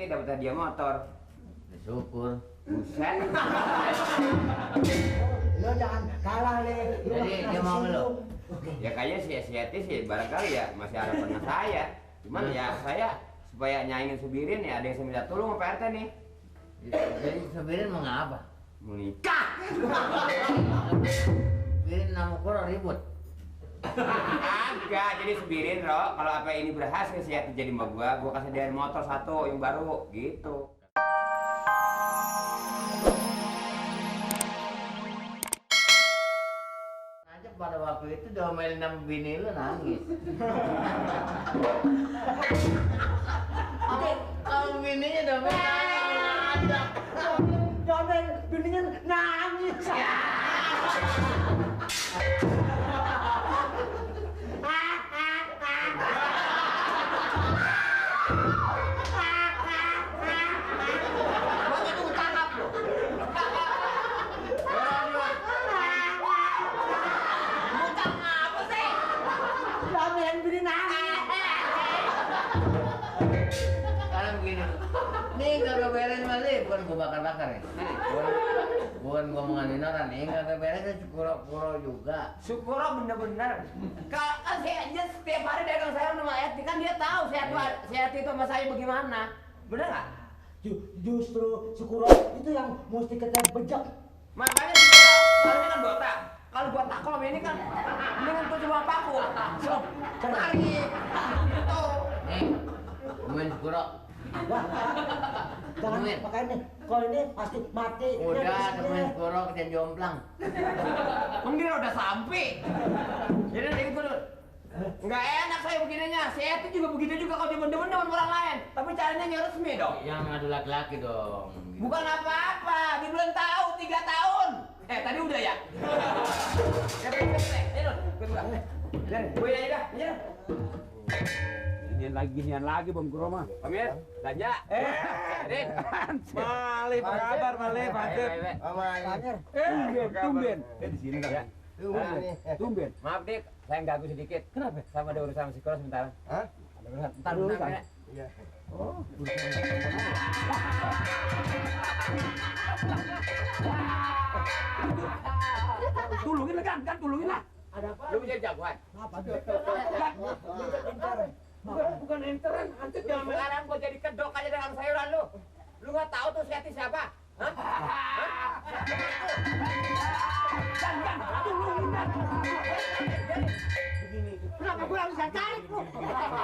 Yeti dapat hadiah motor. Syukur. Buset. Lo jangan kalah nih. Jadi dia mau lo. Ya kayaknya si Yeti sih barangkali ya masih harapan sama saya. Cuman ya saya supaya nyaingin Subirin ya ada yang saya minta tolong sama Pak RT nih. Jadi Subirin mau ngapa? Mau nikah. Subirin nama Kuro ribut. Agak, jadi Subirin Ro, kalau apa ini berhasil si Yeti jadi mbak gua kasih dia motor satu yang baru gitu. Aja pada waktu itu diomelin sama bini lu nangis. Kalau bininya diomelin nangis. Domel bininya nangis. Domel bini nangis. Sekarang begini, nih kagak beres masih, bukan gua bakar-bakar ya. Bukan ngomongin orang, nih kagak beres Syukuro juga. Syukuro bener-bener. Kalau kan saya aja setiap hari dagang saya sama Yeti kan dia tahu si Yeti itu sama saya bagaimana. Bener nggak? Justru Syukuro itu yang mesti kita bejak. Makanya Syukuro, kalau ini kan botak. Kalau botak kalau ini kan mendingan tuh cuma paku. So, tarik. Gitu. Nih, ngomongin Syukuro. Wah, jangan Temuin. pakai ini. Kalau ini pasti mati. Udah, temuin Syukuro kejadian jomplang. Emang dia udah sampai. Jadi gitu dulu. Nggak enak saya begininya. Si Yeti juga begitu juga kalau demen-demen dengan orang lain. Tapi caranya yang resmi dong. Yang ngadu laki-laki dong. Bukan apa-apa, dia belum tahu 3 tahun. Tadi udah ya? Ya, gue aja dah, ya. Ginian lagi Bang Kuro mah. Pamir, belanja. Rin. Malih, apa kabar Malih? Pancet. Tumben. Di sini kan. Tumben. Maaf Dik, saya ganggu sedikit. Kenapa? Sama ada urusan sama si Kuro sebentar. Hah? Ada urusan. Ntar Ada dulu urusan? ya. Iya. Oh, Tulungin lah kan tulungin lah. Ada apa? lu menjadi jagoan. Apa? Bukan enteran, hancur jangan main. Sekarang gua jadi kedok aja dengan sayuran lu. Lu nggak tahu tuh si Yeti siapa? Hah? Tulungin kan. Begini. Kenapa gue harus tarik lu?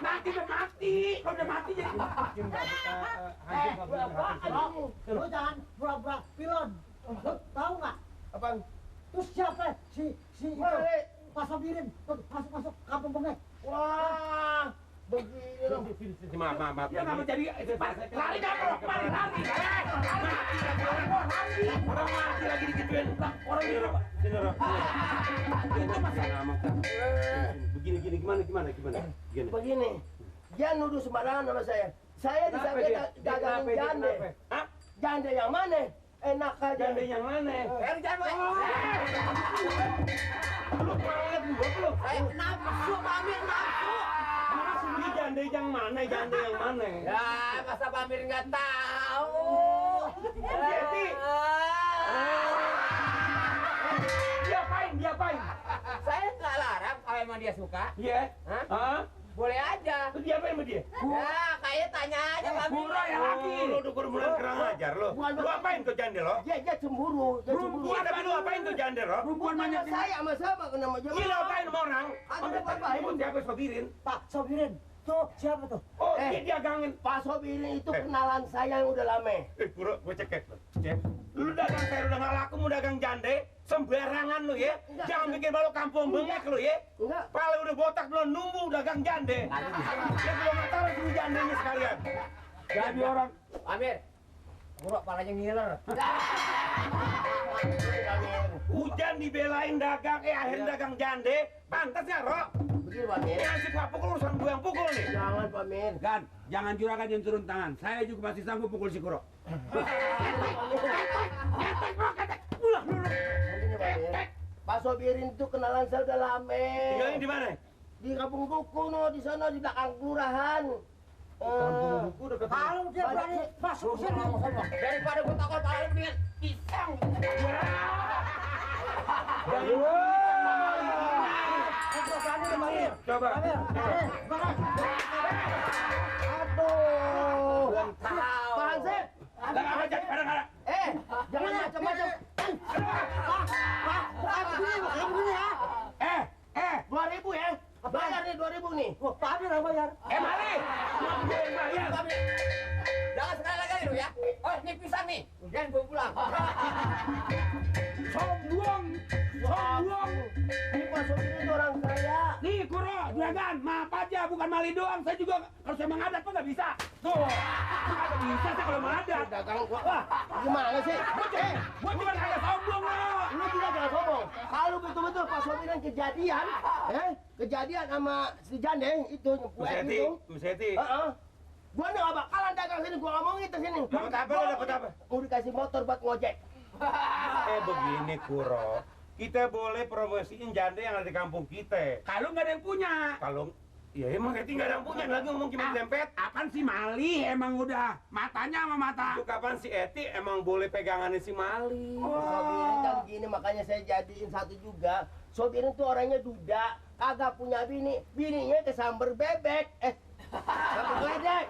Mati udah mati. Kalau udah mati jadi Lu jangan pura-pura pilon. Lu tahu nggak? Apaan? Terus siapa? Si Pak Sobirin masuk kampung bengek. Wah, begini dong. Maaf. Ya nggak menjadi lari dah kalau lari. Mati lagi orang mati lagi digituin. Orang ini apa? Itu masalah. Begini gimana? Begini, jangan nuduh sembarangan sama saya. Saya disangka dagang jande. Hah? Jande yang mana? Enak aja. Jande yang mana? Jangan, Lu pelit gua lu. nafsu, Pamir, nafsu. Ini jande yang mana? Ya, masa Pamir nggak tahu? Yeti. Diapain? Saya nggak larang kalau emang dia suka. Iya. Hah? Hah? Boleh aja. Lu diapain sama dia? Ya, kayak tanya aja Pamir. Pura ya lagi. Lu udah mulai kurang ajar lo. Lu apain tuh jande lo? Dia cemburu. Iya, tapi lu apain tuh jande lo? Bukan saya sama sama kena sama Iya, lu apain sama orang? Ada apa? Ibu siapa Sobirin? Pak Sobirin. Tuh siapa tuh? Oh, dia dagangin. Pak Sobirin itu kenalan saya yang udah lama. Pura, gue cek. Lu dagang saya udah nggak laku, mau dagang jande, sembarangan lu ya. Enggak. Jangan bikin malu kampung bengek lu ya. Enggak. Pala udah botak belum numbuh dagang jande. Ya belum nggak tahu sih jandenya sekalian. Jadi orang Pamir, buruk palanya ngiler. hujan dibelain dagang, akhirnya dagang jande, pantas ya, Ro? Begini Pak Mir. Yang si Pak pukul urusan gue yang pukul nih. Jangan Pak Mir. Gan, jangan juragan yang turun tangan. Saya juga masih sanggup pukul si Kuro. Begini Pak Mir. Pak Sobirin itu kenalan saya udah lama. Tinggalnya di mana? Di kampung Duku no, di sana di belakang kelurahan. Kampung udah ketemu. Kalau dia berani masuk ke sini, Daripada gue takut paling mendingan pisang. Coba. Aduh. Pak Hansip. Jangan jadi kadang-kadang. Jangan macam-macam. Pak, begini ya. 2.000 ya. Bayar nih 2.000 nih. Wah, Pak Amir yang bayar. Mali. Bayar. Jangan sekali lagi lu ya. Oh, ini pisang nih. Jangan bawa pulang. Sombong. Ini Pak Sobir itu orang kaya. Nih Kuro, juragan, maaf aja, bukan Mali doang. Saya juga kalau saya mengadat tuh nggak bisa. Tuh, nggak bisa saya kalau mengadat. Dagang gua. Wah, gimana sih? Gua cuma kagak sombong loh. Lu juga jangan sombong. Kalau betul-betul Pak Sobir yang kejadian sama si Jande itu, itu. Meseti. Gua nggak bakalan dagang sini, gua ngomong itu sini. Dapat apa lo, dapat apa? Mau dikasih motor buat ngojek. Begini Kuro. Kita boleh promosiin janda yang ada di kampung kita. Kalau nggak ada yang punya. Kalau ya emang Eti nggak ada yang punya lagi ngomong cuma dempet. Apaan si Mali emang udah matanya sama mata. Itu kapan si Eti emang boleh pegangannya si Mali? Sobirin kan gini, makanya saya jadiin satu juga. Sobirin tuh orangnya duda, kagak punya bini. Bininya kesamber bebek. Samber geledek.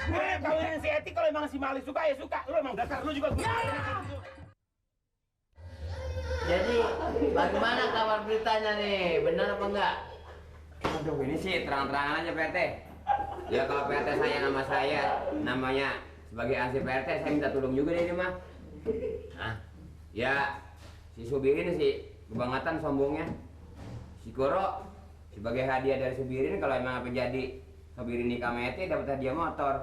Gue kawinin si Eti kalau emang si Mali suka ya suka. Lu emang dasar lu juga gue. Jadi bagaimana kabar beritanya nih? Benar apa enggak? Aduh, ini sih terang-terangan aja PRT. Ya kalau PRT sayang sama saya, namanya sebagai ansip PRT, saya minta tolong juga deh ini mah. Ya si Subirin sih kebangetan sombongnya. Si Koro sebagai hadiah dari Subirin kalau emang apa jadi Subirin nikah sama Eti dapat hadiah motor.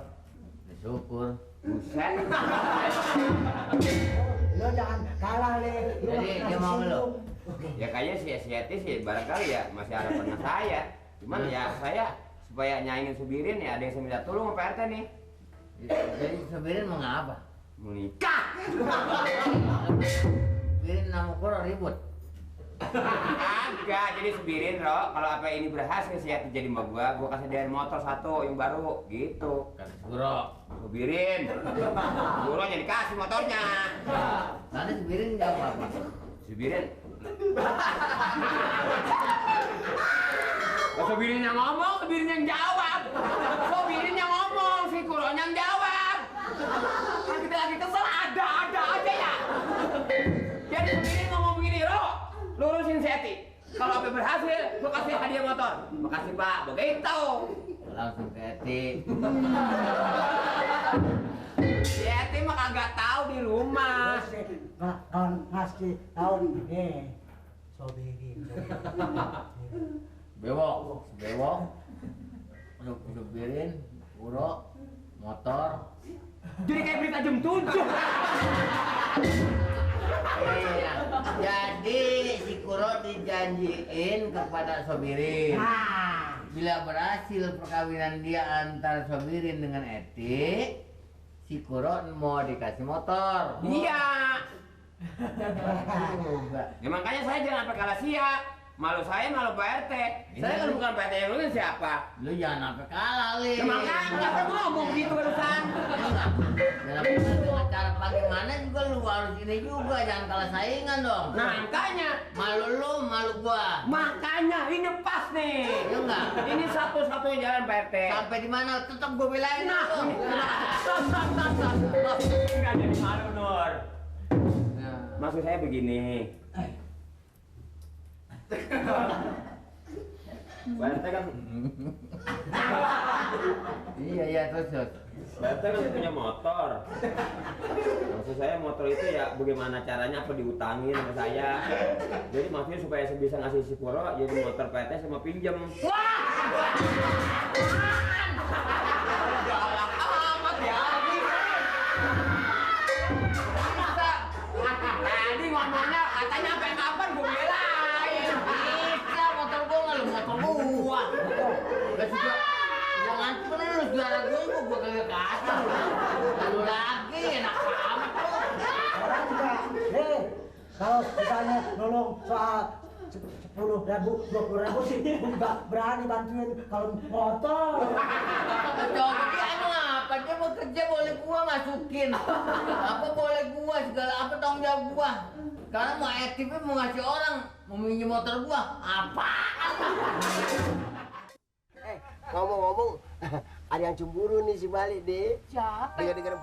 Syukur. Buset. Lo jangan kalah nih. Jadi dia mau belum? Ya kayaknya si Eti sih barangkali ya masih harapan sama saya. Cuman ya saya supaya nyaingin Subirin ya ada yang saya minta tolong sama PRT nih. Jadi Subirin mau ngapa? Menikah. Subirin nama Kuro ribut. Agak, jadi Subirin Ro, kalau apa ini berhasil si Eti jadi mbak gua kasih dia motor satu yang baru gitu. Kata Kuro. Subirin, Kuro jadi kasih motornya. Nanti Subirin jawab apa? Subirin. Subirin yang ngomong, Subirin yang jawab. Subirin yang ngomong, si Kuro yang jawab. Kan kita lagi kesel, ada aja ya. Jadi Subirin ngomong begini, Ro, lurusin si Eti. Kalau apa berhasil, gua kasih hadiah motor. Makasih Pak, begitu. Langsung ke Eti. Si Eti mah kagak tahu di rumah. Kan ngasih tahu nih. Sobirin. Bewok. Subirin, Kuro, motor. Jadi kayak berita jam 7. Iya. Jadi si Kuro dijanjiin kepada Sobirin. Bila berhasil perkawinan dia antara Sobirin dengan Eti, si Kuro mau dikasih motor. Iya. Ya makanya saya jangan sampai kalah siap. Malu saya, malu Pak RT. Saya kalau bukan Pak RT yang lu siapa? Lu jangan sampai kalah, Li. Ya makanya nggak saya ngomong gitu barusan. Dalam dengan cara bagaimana juga lu harus ini juga, jangan kalah saingan dong. Nah makanya. Malu lu, malu gua. Makanya ini pas nih. Iya enggak? Ini satu-satunya jalan Pak RT. Sampai di mana tetap gua belain Nah, lu. Nggak jadi malu Nur. Nah. Maksud saya begini. Pak RT kan. Iya terus. Pak RT kan punya motor. Maksud saya motor itu ya bagaimana caranya apa diutangin sama saya. Jadi maksudnya supaya saya bisa ngasih si Kuro jadi motor Pak RT sama pinjam. Galak amat ya. Bisa. Tadi ngomongnya katanya sampai kapan gue belain. Bisa motor gua nggak lu motor gua. Gak juga. Jangan terus juara gua kagak kasih. Lalu lagi enak amat lu. Orang juga, kalau misalnya nolong soal 10.000, 20.000 sih nggak berani bantuin kalau motor. Coba dia emang apa? Dia bekerja boleh gua masukin. Apa boleh gua segala apa tanggung jawab gua. Karena mau aktifnya mau ngasih orang mau minjem motor gua apaan? Ngomong-ngomong, ada yang cemburu nih si Bali deh. Siapa? Dengar-dengar